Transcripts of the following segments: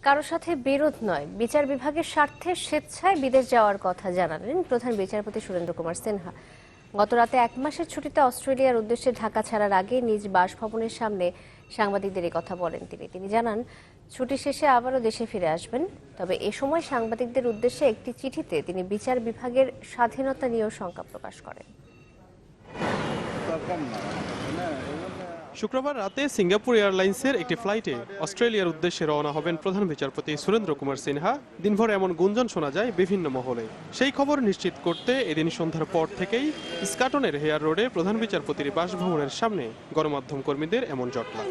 কারো সাথে বিরোধ নয়, বিচার বিভাগের স্বার্থে স্বেচ্ছায় বিদেশ যাওয়ার কথা জানালেন প্রধান বিচারপতি সুরেন্দ্র কুমার সিনহা। গতরাতে 1 মাসের ছুটিতে অস্ট্রেলিয়ার উদ্দেশ্যে ঢাকা ছাড়ার আগে নিজ বাসভবনের সামনে সাংবাদিকদের এই কথা বলেন তিনি জানান, ছুটি শেষে আবারও দেশে ফিরে আসবেন। তবে এ সময় সাংবাদিকদের উদ্দেশ্যে একটি চিঠিতে তিনি বিচার বিভাগের স্বাধীনতা নিয়েও শঙ্কা প্রকাশ করেন। শুক্রবার রাতে সিঙ্গাপুর এয়ারলাইন্সের একটি ফ্লাইটে অস্ট্রেলিয়ার উদ্দেশ্যে রওনা হবেন প্রধান বিচারপতি সুরেন্দ্র কুমার সিনহা। দিনভর এমন গুঞ্জন শোনা যায় বিভিন্ন মহলে। সেই খবর নিশ্চিত করতে এদিন সন্ধ্যার পর থেকেই স্কাটনের হেয়ার রোডে প্রধান বিচারপতির বাসভবনের সামনে গণমাধ্যম কর্মীদের এমন জটলা।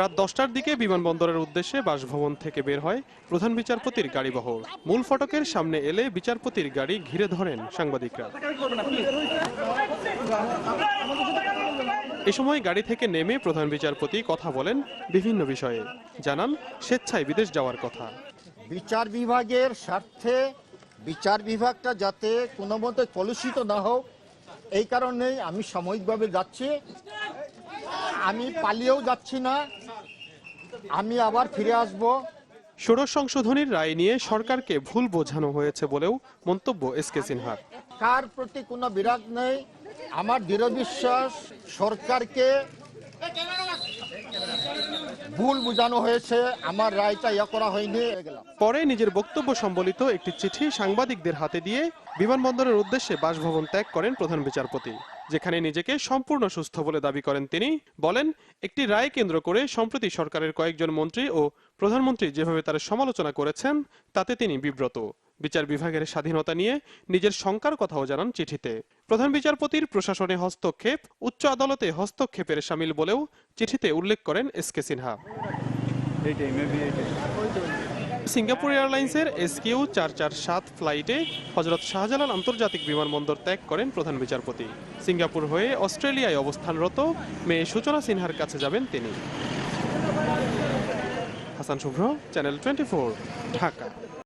রাত 10টার দিকে বিমানবন্দরের উদ্দেশ্যে বাসভবন থেকে বের হয় প্রধান বিচারপতির গাড়িবহর। মূল ফটকের সামনে এলে বিচারপতির গাড়ি ঘিরে ধরেন সাংবাদিকরা। এ সময় গাড়ি থেকে নেমে প্রধান বিচারপতি কথা বলেন বিভিন্ন বিষয়ে, জানান স্বেচ্ছায় বিদেশ যাওয়ার কথা। বিচার বিভাগের স্বার্থে বিচার বিভাগটা যাতে কোনো মতে কলুষিত না হোক, এই কারণেই আমি সাময়িকভাবে যাচ্ছি। আমি পালিয়েও যাচ্ছি না, আমি আবার ফিরে আসব। ষোড়শ সংশোধনীর রায় নিয়ে সরকারকে ভুল বোঝানো হয়েছে বলেও মন্তব্য এসকে সিনহার। কার প্রতি কোনো বিরাগ নেই, আমার দৃঢ় বিশ্বাস সরকারকে ভুল বোঝানো হয়েছে, আমার রায়টা করা হয়নি। পরে নিজের বক্তব্য সম্বলিত একটি চিঠি সাংবাদিকদের হাতে দিয়ে বিমানবন্দরের উদ্দেশ্যে বাসভবন ত্যাগ করেন প্রধান বিচারপতি, যেখানে নিজেকে সম্পূর্ণ সুস্থ বলে দাবি করেন তিনি। বলেন, একটি রায় কেন্দ্র করে সম্প্রতি সরকারের কয়েকজন মন্ত্রী ও প্রধানমন্ত্রী যেভাবে তার সমালোচনা করেছেন তাতে তিনি বিব্রত। বিচার বিভাগের স্বাধীনতা নিয়ে নিজের শঙ্কার কথাও জানান চিঠিতে। প্রধান বিচারপতির প্রশাসনে হস্তক্ষেপ উচ্চ আদালতে হস্তক্ষেপের শামিল বলেও চিঠিতে উল্লেখ করেন এসকে সিনহা। সিঙ্গাপুর এয়ারলাইন্সের SQ 447 ফ্লাইটে হযরত শাহজালাল আন্তর্জাতিক বিমানবন্দর ত্যাগ করেন প্রধান বিচারপতি। সিঙ্গাপুর হয়ে অস্ট্রেলিয়ায় অবস্থানরত মেয়ে সূচনা সিনহার কাছে যাবেন তিনি। হাসান শুভ্র, চ্যানেল 24, ঢাকা।